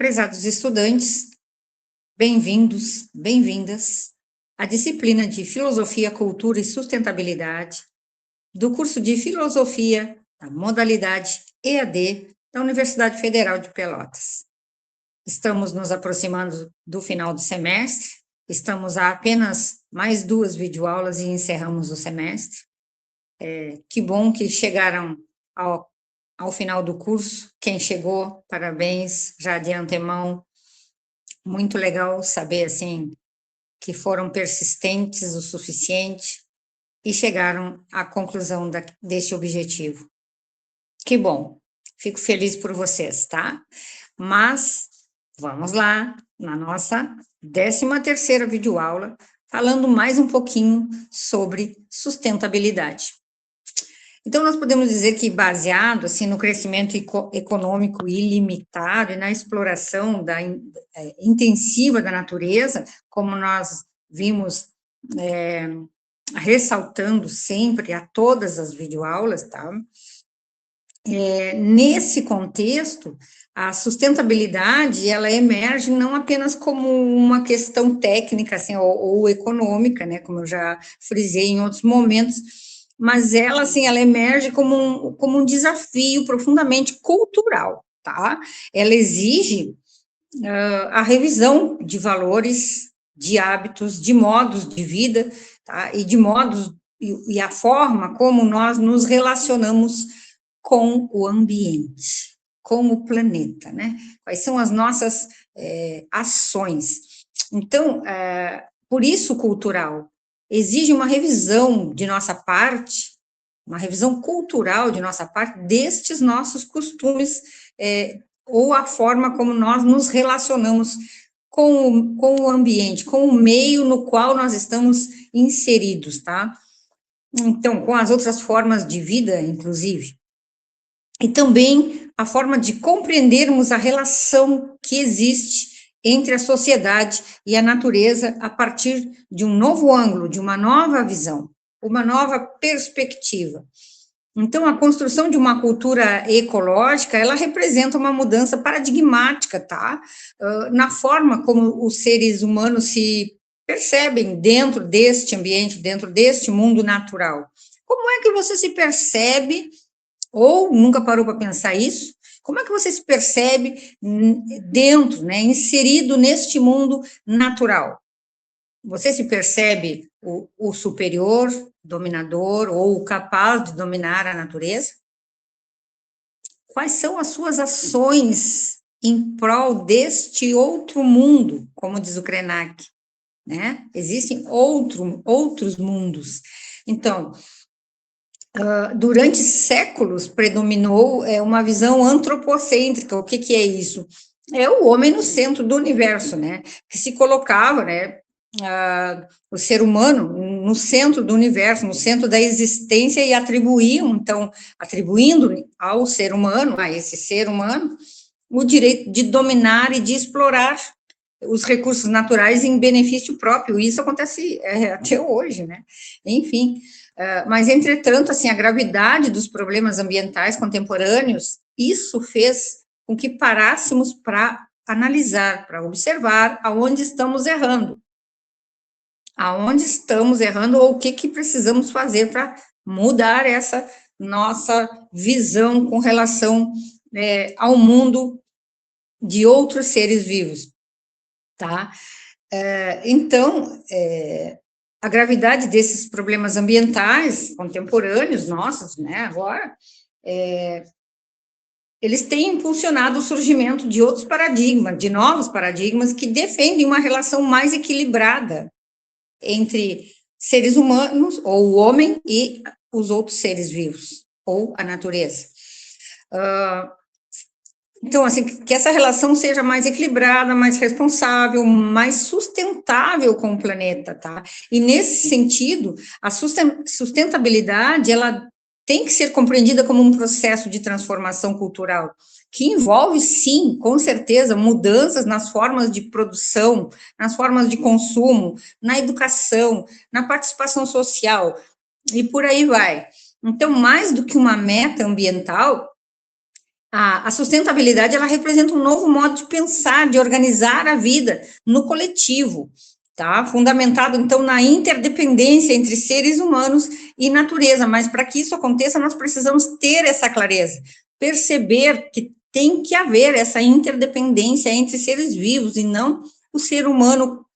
Prezados estudantes, bem-vindos, bem-vindas à disciplina de Filosofia, Cultura e Sustentabilidade do curso de Filosofia da modalidade EAD da Universidade Federal de Pelotas. Estamos nos aproximando do final do semestre, estamos a apenas mais 2 videoaulas e encerramos o semestre. Que bom que chegaram ao final do curso. Quem chegou, parabéns já de antemão. Muito legal saber, assim, que foram persistentes o suficiente e chegaram à conclusão deste objetivo. Que bom, fico feliz por vocês, tá? Mas vamos lá, na nossa 13ª videoaula, falando mais um pouquinho sobre sustentabilidade. Então, nós podemos dizer que, baseado assim, no crescimento econômico ilimitado e na exploração intensiva da natureza, como nós vimos ressaltando sempre a todas as videoaulas, tá? Nesse contexto, a sustentabilidade, ela emerge não apenas como uma questão técnica, assim, ou econômica, né, como eu já frisei em outros momentos, mas ela, assim, ela emerge como um desafio profundamente cultural, tá? Ela exige a revisão de valores, de hábitos, de modos de vida, tá? E a forma como nós nos relacionamos com o ambiente, com o planeta, né? Quais são as nossas ações. Então, por isso cultural, exige uma revisão de nossa parte, uma revisão cultural de nossa parte destes nossos costumes, ou a forma como nós nos relacionamos com o ambiente, com o meio no qual nós estamos inseridos, tá? Então, com as outras formas de vida, inclusive. E também a forma de compreendermos a relação que existe entre a sociedade e a natureza a partir de um novo ângulo, de uma nova visão, uma nova perspectiva. Então, a construção de uma cultura ecológica, ela representa uma mudança paradigmática, tá? Na forma como os seres humanos se percebem dentro deste ambiente, dentro deste mundo natural. Como é que você se percebe, ou nunca parou para pensar isso? Como é que você se percebe dentro, né, inserido neste mundo natural? Você se percebe o superior, dominador, ou o capaz de dominar a natureza? Quais são as suas ações em prol deste outro mundo, como diz o Krenak, né? Existem outros mundos. Então, durante séculos predominou uma visão antropocêntrica. O que é isso? É o homem no centro do universo, né? Que se colocava, né? O ser humano no centro do universo, no centro da existência, e atribuindo ao ser humano, a esse ser humano, o direito de dominar e de explorar os recursos naturais em benefício próprio. Isso acontece até hoje, né? Enfim, mas, entretanto, assim, a gravidade dos problemas ambientais contemporâneos, isso fez com que parássemos para analisar, para observar aonde estamos errando. Aonde estamos errando, ou o que precisamos fazer para mudar essa nossa visão com relação ao mundo de outros seres vivos, tá? Então, a gravidade desses problemas ambientais contemporâneos, nossos, né, agora, eles têm impulsionado o surgimento de outros paradigmas, de novos paradigmas que defendem uma relação mais equilibrada entre seres humanos, ou o homem, e os outros seres vivos, ou a natureza. Então, assim, que essa relação seja mais equilibrada, mais responsável, mais sustentável com o planeta, tá? E, nesse sentido, a sustentabilidade, ela tem que ser compreendida como um processo de transformação cultural, que envolve, sim, com certeza, mudanças nas formas de produção, nas formas de consumo, na educação, na participação social, e por aí vai. Então, mais do que uma meta ambiental, A sustentabilidade, ela representa um novo modo de pensar, de organizar a vida no coletivo, tá? Fundamentado, então, na interdependência entre seres humanos e natureza, mas para que isso aconteça, nós precisamos ter essa clareza, perceber que tem que haver essa interdependência entre seres vivos e não o ser humano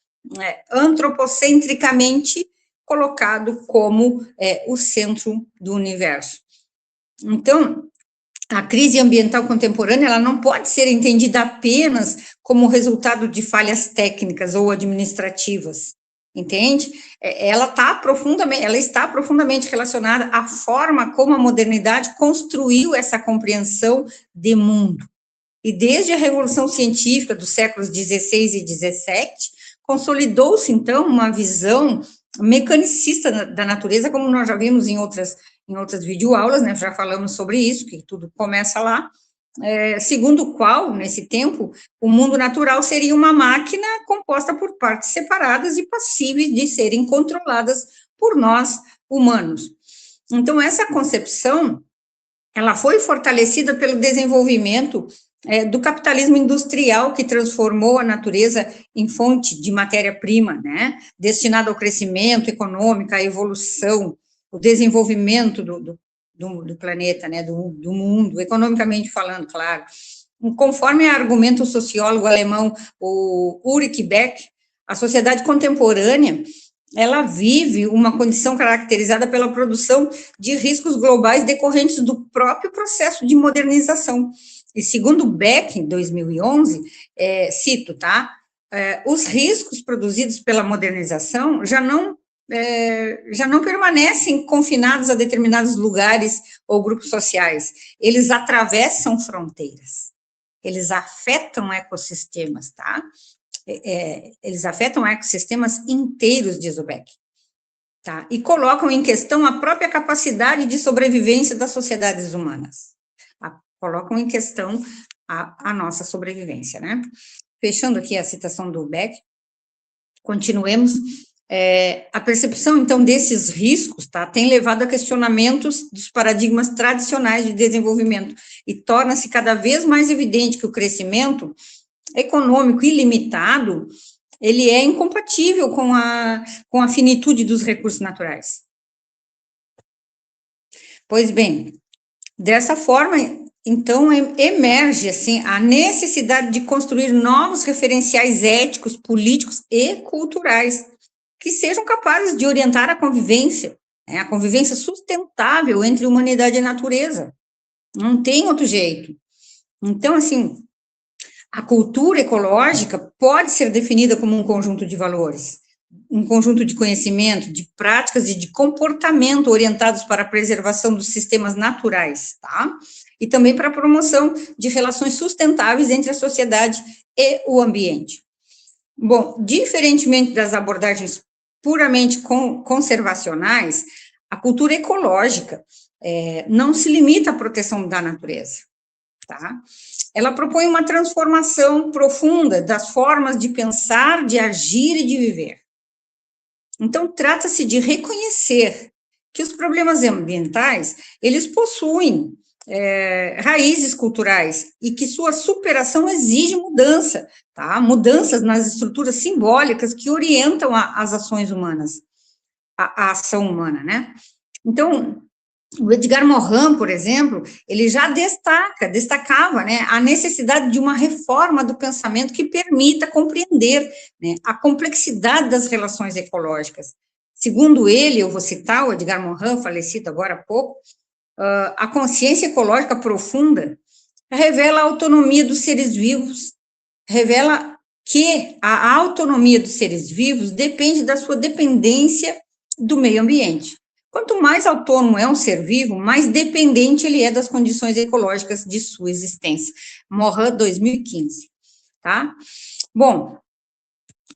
antropocentricamente colocado como o centro do universo. Então, a crise ambiental contemporânea, ela não pode ser entendida apenas como resultado de falhas técnicas ou administrativas, entende? Ela está profundamente relacionada à forma como a modernidade construiu essa compreensão de mundo. E desde a Revolução Científica dos séculos XVI e XVII, consolidou-se, então, uma visão mecanicista da natureza, como nós já vimos em outras videoaulas, né, já falamos sobre isso, que tudo começa lá, segundo o qual, nesse tempo, o mundo natural seria uma máquina composta por partes separadas e passíveis de serem controladas por nós, humanos. Então, essa concepção, ela foi fortalecida pelo desenvolvimento do capitalismo industrial, que transformou a natureza em fonte de matéria-prima, né, destinada ao crescimento econômico, à evolução, o desenvolvimento do planeta, né, do mundo, economicamente falando, claro. Conforme argumenta o sociólogo alemão, o Ulrich Beck, a sociedade contemporânea, ela vive uma condição caracterizada pela produção de riscos globais decorrentes do próprio processo de modernização. E segundo Beck, em 2011, cito, tá? Os riscos produzidos pela modernização já não permanecem confinados a determinados lugares ou grupos sociais. Eles atravessam fronteiras. Eles afetam ecossistemas, tá? Eles afetam ecossistemas inteiros, diz o Beck, tá? E colocam em questão a própria capacidade de sobrevivência das sociedades humanas. Tá? Colocam em questão a nossa sobrevivência, né? Fechando aqui a citação do Beck, continuemos. A percepção, então, desses riscos, tá, tem levado a questionamentos dos paradigmas tradicionais de desenvolvimento e torna-se cada vez mais evidente que o crescimento econômico ilimitado, ele é incompatível com a finitude dos recursos naturais. Pois bem, dessa forma, então, emerge, assim, a necessidade de construir novos referenciais éticos, políticos e culturais, que sejam capazes de orientar a convivência sustentável entre humanidade e natureza. Não tem outro jeito. Então, assim, a cultura ecológica pode ser definida como um conjunto de valores, um conjunto de conhecimento, de práticas e de comportamento orientados para a preservação dos sistemas naturais, tá? E também para a promoção de relações sustentáveis entre a sociedade e o ambiente. Bom, diferentemente das abordagens puramente conservacionais, a cultura ecológica não se limita à proteção da natureza, tá? Ela propõe uma transformação profunda das formas de pensar, de agir e de viver. Então, trata-se de reconhecer que os problemas ambientais, eles possuem raízes culturais e que sua superação exige mudança, tá? Mudanças nas estruturas simbólicas que orientam as ações humanas, a ação humana, né? Então, o Edgar Morin, por exemplo, ele já destacava, né, a necessidade de uma reforma do pensamento que permita compreender, né, a complexidade das relações ecológicas. Segundo ele, eu vou citar o Edgar Morin, falecido agora há pouco, a consciência ecológica profunda revela a autonomia dos seres vivos, revela que a autonomia dos seres vivos depende da sua dependência do meio ambiente. Quanto mais autônomo é um ser vivo, mais dependente ele é das condições ecológicas de sua existência. Morin, 2015, tá? Bom,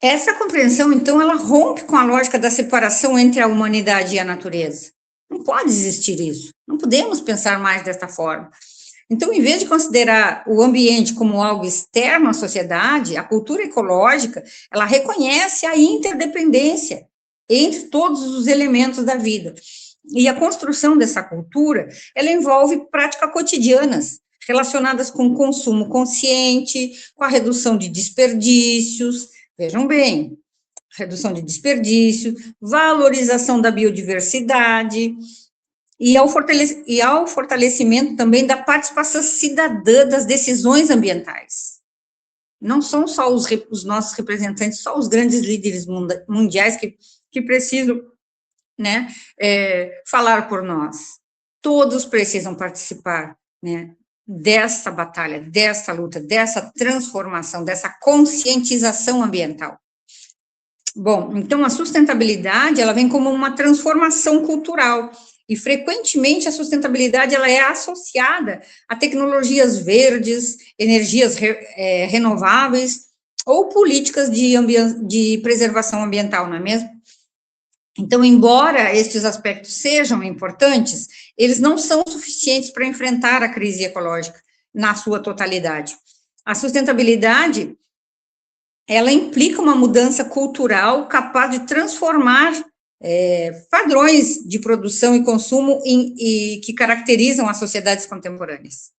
essa compreensão, então, ela rompe com a lógica da separação entre a humanidade e a natureza. Não pode existir isso. Não podemos pensar mais desta forma. Então, em vez de considerar o ambiente como algo externo à sociedade, a cultura ecológica, ela reconhece a interdependência entre todos os elementos da vida. E a construção dessa cultura, ela envolve práticas cotidianas, relacionadas com o consumo consciente, com a redução de desperdícios, vejam bem, redução de desperdício, valorização da biodiversidade e ao fortalecimento também da participação cidadã das decisões ambientais. Não são só os nossos representantes, só os grandes líderes mundiais que precisam, né, falar por nós. Todos precisam participar, né, dessa batalha, dessa luta, dessa transformação, dessa conscientização ambiental. Bom, então a sustentabilidade, ela vem como uma transformação cultural, e frequentemente a sustentabilidade ela é associada a tecnologias verdes, energias renováveis, ou políticas de preservação ambiental, não é mesmo? Então, embora estes aspectos sejam importantes, eles não são suficientes para enfrentar a crise ecológica na sua totalidade. A sustentabilidade, ela implica uma mudança cultural capaz de transformar padrões de produção e consumo que caracterizam as sociedades contemporâneas.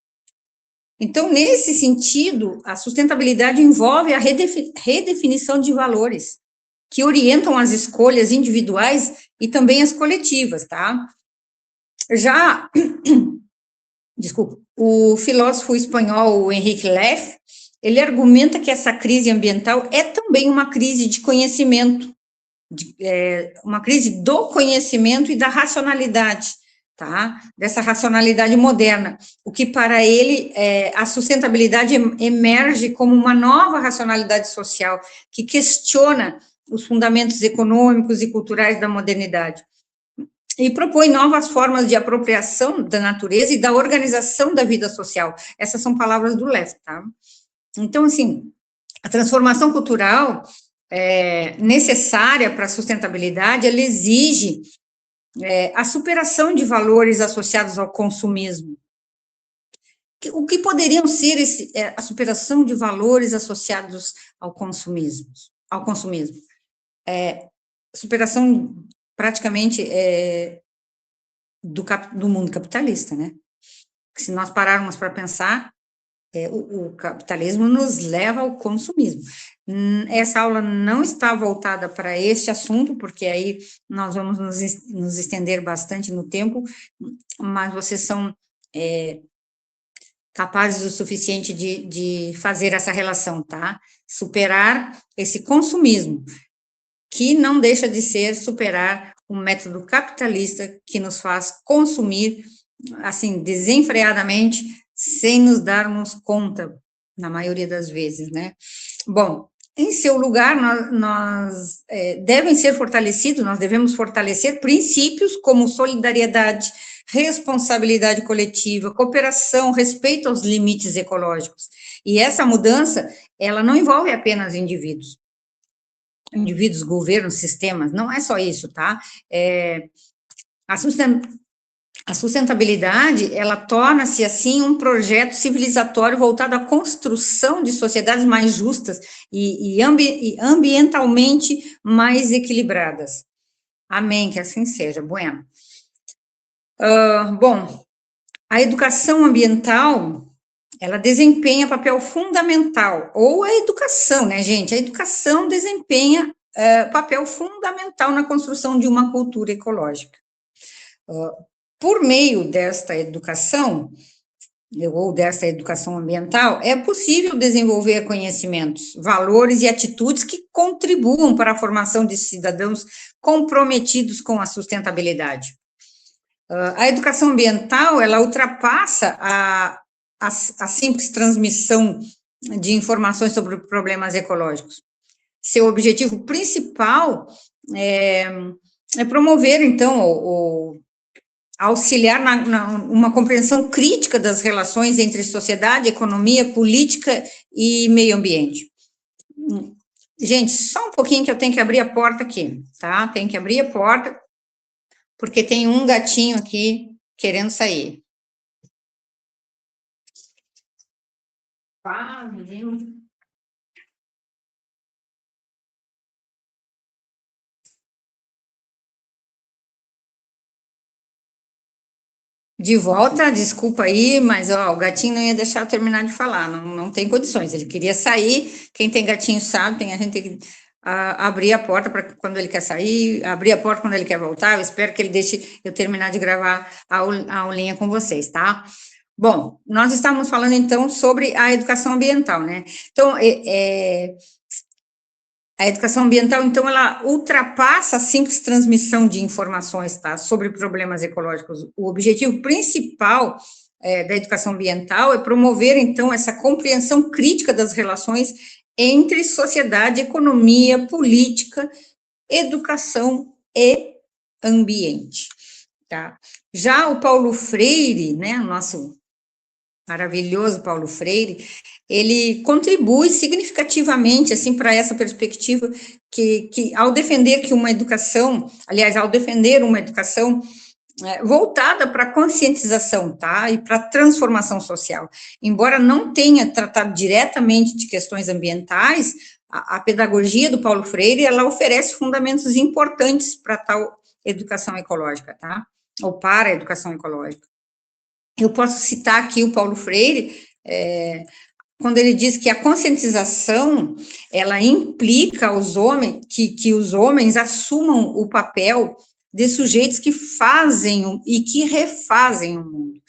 Então, nesse sentido, a sustentabilidade envolve a redefinição de valores que orientam as escolhas individuais e também as coletivas, tá? Já, desculpa, o filósofo espanhol Henrique Leff, ele argumenta que essa crise ambiental é também uma crise de conhecimento, uma crise do conhecimento e da racionalidade, tá? Dessa racionalidade moderna, o que para ele, a sustentabilidade emerge como uma nova racionalidade social, que questiona os fundamentos econômicos e culturais da modernidade, e propõe novas formas de apropriação da natureza e da organização da vida social. Essas são palavras do Leff, tá? Então, assim, a transformação cultural necessária para a sustentabilidade, ela exige a superação de valores associados ao consumismo. O que poderiam ser a superação de valores associados ao consumismo? Superação praticamente do mundo capitalista, né? Se nós pararmos para pensar, o capitalismo nos leva ao consumismo. Essa aula não está voltada para este assunto, porque aí nós vamos nos estender bastante no tempo, mas vocês são capazes o suficiente de fazer essa relação, tá? Superar esse consumismo, que não deixa de ser superar o método capitalista que nos faz consumir, assim, desenfreadamente, sem nos darmos conta, na maioria das vezes, né? Bom, em seu lugar, nós devemos fortalecer princípios como solidariedade, responsabilidade coletiva, cooperação, respeito aos limites ecológicos. E essa mudança, ela não envolve apenas indivíduos, governos, sistemas, não é só isso, tá? A sustentabilidade, ela torna-se, assim, um projeto civilizatório voltado à construção de sociedades mais justas e ambientalmente mais equilibradas. Amém, que assim seja. Bueno. Bom, a educação ambiental, ela desempenha papel fundamental, ou a educação, né, gente? A educação desempenha papel fundamental na construção de uma cultura ecológica. Por meio desta educação, ou desta educação ambiental, é possível desenvolver conhecimentos, valores e atitudes que contribuam para a formação de cidadãos comprometidos com a sustentabilidade. A educação ambiental, ela ultrapassa a simples transmissão de informações sobre problemas ecológicos. Seu objetivo principal é promover, então, auxiliar uma compreensão crítica das relações entre sociedade, economia, política e meio ambiente. Gente, só um pouquinho que eu tenho que abrir a porta aqui, tá? Tem que abrir a porta, porque tem um gatinho aqui querendo sair. Viu? De volta, desculpa aí, mas ó, o gatinho não ia deixar eu terminar de falar, não tem condições. Ele queria sair, quem tem gatinho sabe, a gente tem que abrir a porta para quando ele quer sair, abrir a porta quando ele quer voltar. Eu espero que ele deixe eu terminar de gravar a aulinha com vocês, tá? Bom, nós estávamos falando então sobre a educação ambiental, né? Então, a educação ambiental, então, ela ultrapassa a simples transmissão de informações, tá, sobre problemas ecológicos. O objetivo principal da educação ambiental é promover, então, essa compreensão crítica das relações entre sociedade, economia, política, educação e ambiente, tá? Já o Paulo Freire, né, nosso maravilhoso Paulo Freire, ele contribui significativamente, assim, para essa perspectiva que ao defender que uma educação, aliás, ao defender uma educação voltada para a conscientização, tá, e para a transformação social, embora não tenha tratado diretamente de questões ambientais, a pedagogia do Paulo Freire, ela oferece fundamentos importantes para tal educação ecológica, tá, ou para a educação ecológica. Eu posso citar aqui o Paulo Freire, quando ele diz que a conscientização, ela implica os homens, que os homens assumam o papel de sujeitos que fazem e que refazem o mundo.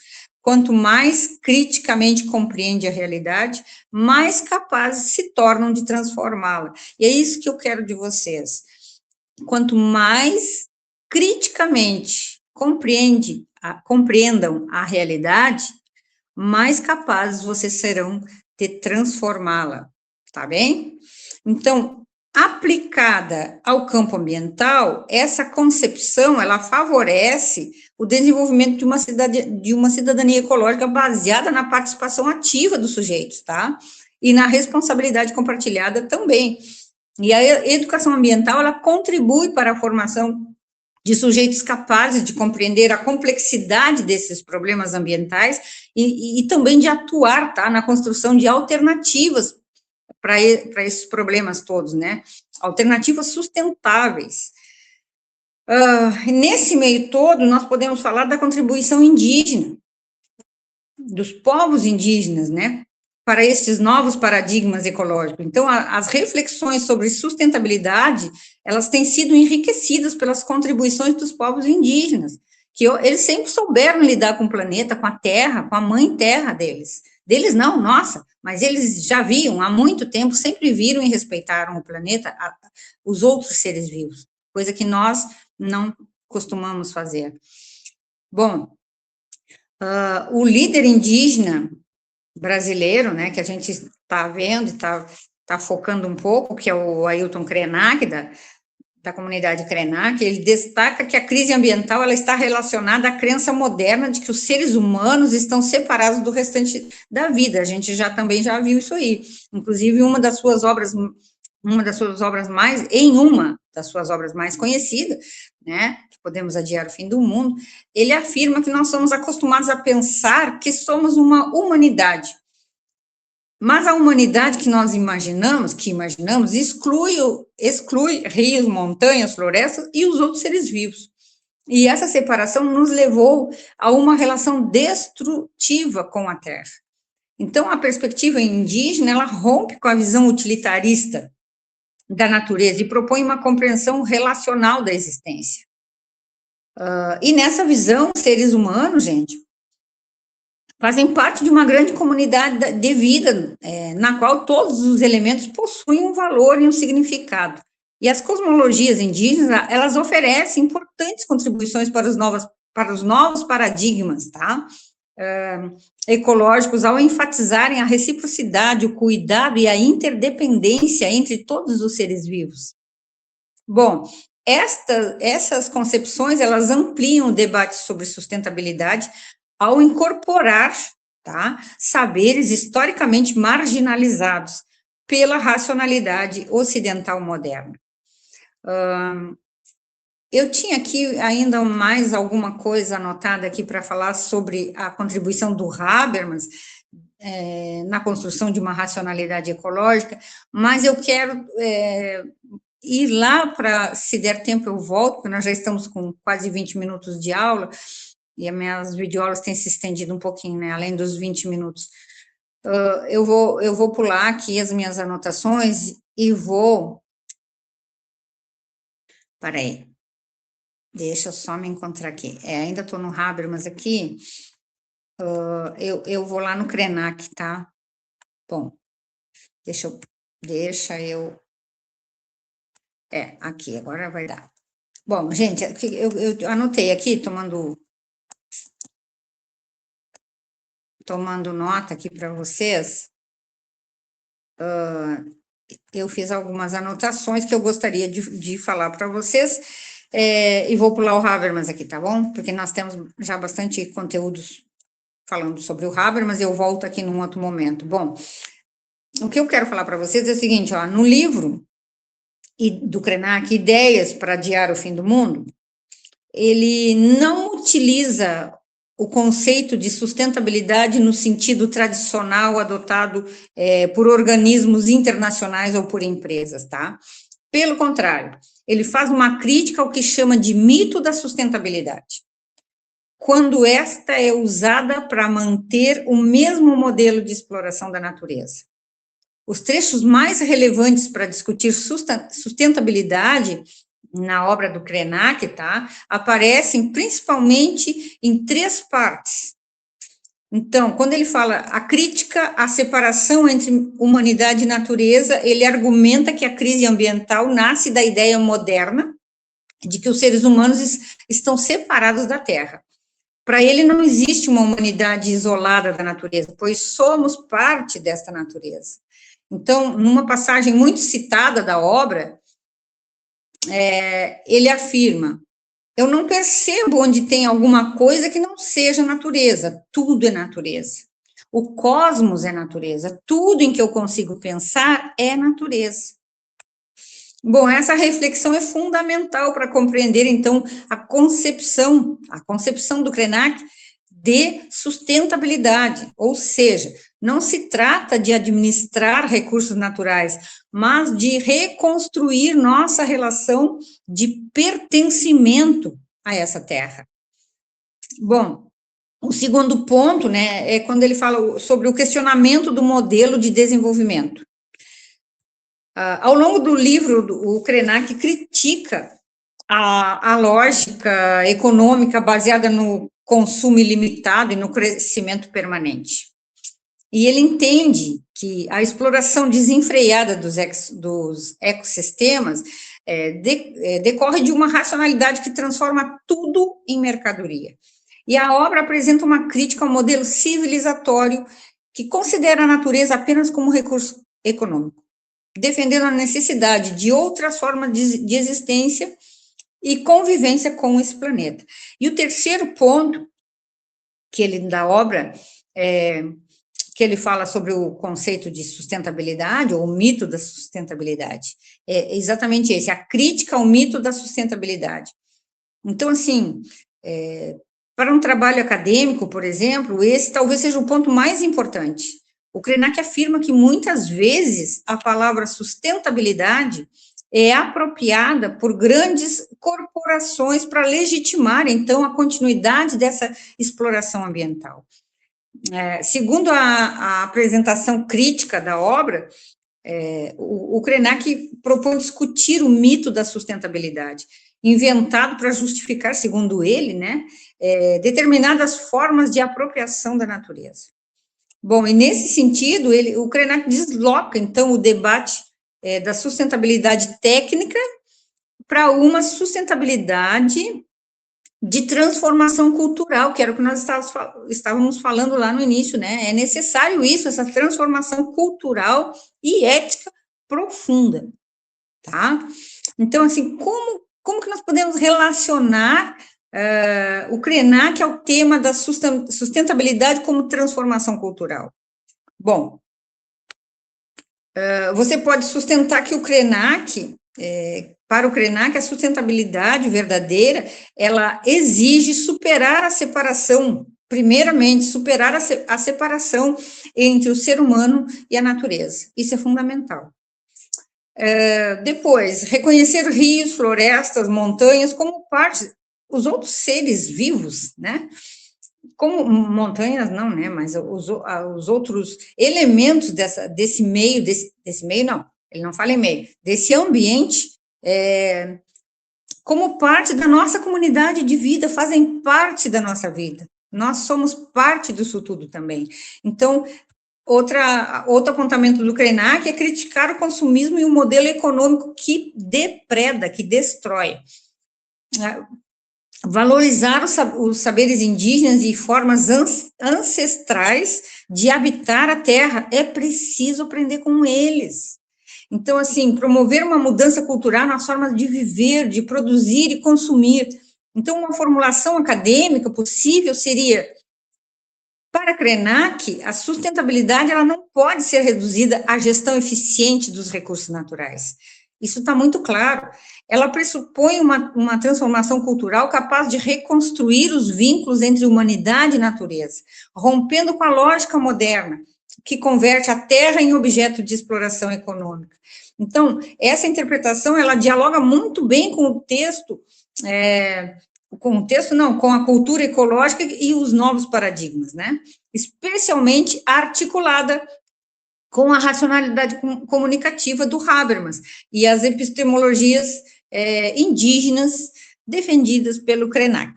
Quanto mais criticamente compreende a realidade, mais capazes se tornam de transformá-la. E é isso que eu quero de vocês. Quanto mais criticamente compreendam a realidade, mais capazes vocês serão de transformá-la, tá bem? Então, aplicada ao campo ambiental, essa concepção, ela favorece o desenvolvimento de uma cidadania ecológica baseada na participação ativa dos sujeitos, tá? E na responsabilidade compartilhada também. E a educação ambiental, ela contribui para a formação de sujeitos capazes de compreender a complexidade desses problemas ambientais e também de atuar, tá, na construção de alternativas para esses problemas todos, né, alternativas sustentáveis. Nesse meio todo, nós podemos falar da contribuição indígena, dos povos indígenas, né, para esses novos paradigmas ecológicos. Então, as reflexões sobre sustentabilidade, elas têm sido enriquecidas pelas contribuições dos povos indígenas, que eles sempre souberam lidar com o planeta, com a terra, com a mãe terra deles. Deles não, nossa, mas eles já viam, há muito tempo, sempre viram e respeitaram o planeta, os outros seres vivos, coisa que nós não costumamos fazer. Bom, o líder indígena brasileiro, né, que a gente está vendo, está focando um pouco, que é o Ailton Krenak, da comunidade Krenak, ele destaca que a crise ambiental ela está relacionada à crença moderna de que os seres humanos estão separados do restante da vida. A gente também já viu isso aí. Inclusive, uma das suas obras mais conhecidas, né, que podemos adiar o fim do mundo, ele afirma que nós somos acostumados a pensar que somos uma humanidade, mas a humanidade que nós imaginamos, exclui rios, montanhas, florestas e os outros seres vivos. E essa separação nos levou a uma relação destrutiva com a Terra. Então, a perspectiva indígena, ela rompe com a visão utilitarista da natureza e propõe uma compreensão relacional da existência. E nessa visão, seres humanos, gente, fazem parte de uma grande comunidade de vida, na qual todos os elementos possuem um valor e um significado. E as cosmologias indígenas, elas oferecem importantes contribuições para os novos paradigmas, tá? Ecológicos, ao enfatizarem a reciprocidade, o cuidado e a interdependência entre todos os seres vivos. Bom, essas concepções, elas ampliam o debate sobre sustentabilidade ao incorporar, tá, saberes historicamente marginalizados pela racionalidade ocidental moderna. Eu tinha aqui ainda mais alguma coisa anotada aqui para falar sobre a contribuição do Habermas na construção de uma racionalidade ecológica, mas eu quero ir lá para, se der tempo eu volto, porque nós já estamos com quase 20 minutos de aula, e as minhas videoaulas têm se estendido um pouquinho, né, além dos 20 minutos. Eu vou pular aqui as minhas anotações e vou... Peraí, deixa eu só me encontrar aqui. Ainda estou no Habermas aqui, eu vou lá no Krenak, tá? Bom, deixa eu... aqui, agora vai dar. Bom, gente, eu anotei aqui, tomando nota aqui para vocês, eu fiz algumas anotações que eu gostaria de falar para vocês, e vou pular o Habermas aqui, tá bom? Porque nós temos já bastante conteúdos falando sobre o Habermas, eu volto aqui num outro momento. Bom, o que eu quero falar para vocês é o seguinte, ó, no livro do Krenak, Ideias para Adiar o Fim do Mundo, ele não utiliza o conceito de sustentabilidade no sentido tradicional adotado por organismos internacionais ou por empresas, tá? Pelo contrário, ele faz uma crítica ao que chama de mito da sustentabilidade, quando esta é usada para manter o mesmo modelo de exploração da natureza. Os trechos mais relevantes para discutir sustentabilidade na obra do Krenak, tá, aparecem principalmente em 3 partes. Então, quando ele fala a crítica à separação entre humanidade e natureza, ele argumenta que a crise ambiental nasce da ideia moderna de que os seres humanos estão separados da Terra. Para ele, não existe uma humanidade isolada da natureza, pois somos parte desta natureza. Então, numa passagem muito citada da obra, ele afirma: eu não percebo onde tem alguma coisa que não seja natureza, tudo é natureza. O cosmos é natureza, tudo em que eu consigo pensar é natureza. Bom, essa reflexão é fundamental para compreender, então, a concepção do Krenak de sustentabilidade, ou seja, não se trata de administrar recursos naturais, mas de reconstruir nossa relação de pertencimento a essa terra. Bom, o segundo ponto, né, é quando ele fala sobre o questionamento do modelo de desenvolvimento. Ao longo do livro, o Krenak critica a lógica econômica baseada no consumo ilimitado e no crescimento permanente. E ele entende que a exploração desenfreada dos ecossistemas decorre de uma racionalidade que transforma tudo em mercadoria. E a obra apresenta uma crítica ao modelo civilizatório que considera a natureza apenas como recurso econômico, defendendo a necessidade de outras formas de existência e convivência com esse planeta. E o terceiro ponto da obra, que ele fala sobre o conceito de sustentabilidade, ou o mito da sustentabilidade, é exatamente esse, a crítica ao mito da sustentabilidade. Então, assim, para um trabalho acadêmico, por exemplo, esse talvez seja o ponto mais importante. O Krenak afirma que, muitas vezes, a palavra sustentabilidade é apropriada por grandes corporações para legitimar, então, a continuidade dessa exploração ambiental. Segundo a apresentação crítica da obra, o Krenak propõe discutir o mito da sustentabilidade, inventado para justificar, segundo ele, né, determinadas formas de apropriação da natureza. Bom, e nesse sentido, o Krenak desloca, então, o debate da sustentabilidade técnica para uma sustentabilidade de transformação cultural, que era o que nós estávamos falando lá no início, né? É necessário isso, essa transformação cultural e ética profunda, tá? Então, assim, como que nós podemos relacionar o Krenak ao tema da sustentabilidade como transformação cultural? Bom, você pode sustentar que para o Krenak, a sustentabilidade verdadeira, ela exige superar a separação, primeiramente, superar a separação entre o ser humano e a natureza. Isso é fundamental. Depois, reconhecer rios, florestas, montanhas como parte os outros seres vivos, né? Como montanhas, não, né? Mas os outros elementos desse meio, desse meio, não, ele não fala em meio, desse ambiente, como parte da nossa comunidade de vida, fazem parte da nossa vida. Nós somos parte disso tudo também. Então, outro apontamento do Krenak é criticar o consumismo e o modelo econômico que depreda, que destrói. Valorizar os saberes indígenas e formas ancestrais de habitar a terra, é preciso aprender com eles. Então, assim, promover uma mudança cultural nas formas de viver, de produzir e consumir. Então, uma formulação acadêmica possível seria: para Krenak, a sustentabilidade ela não pode ser reduzida à gestão eficiente dos recursos naturais. Isso está muito claro. Ela pressupõe uma transformação cultural capaz de reconstruir os vínculos entre humanidade e natureza, rompendo com a lógica moderna, que converte a terra em objeto de exploração econômica. Então, essa interpretação, ela dialoga muito bem com o texto, com a cultura ecológica e os novos paradigmas, né? Especialmente articulada com a racionalidade comunicativa do Habermas e as epistemologias indígenas defendidas pelo Krenak.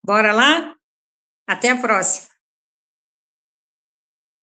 Bora lá? Até a próxima!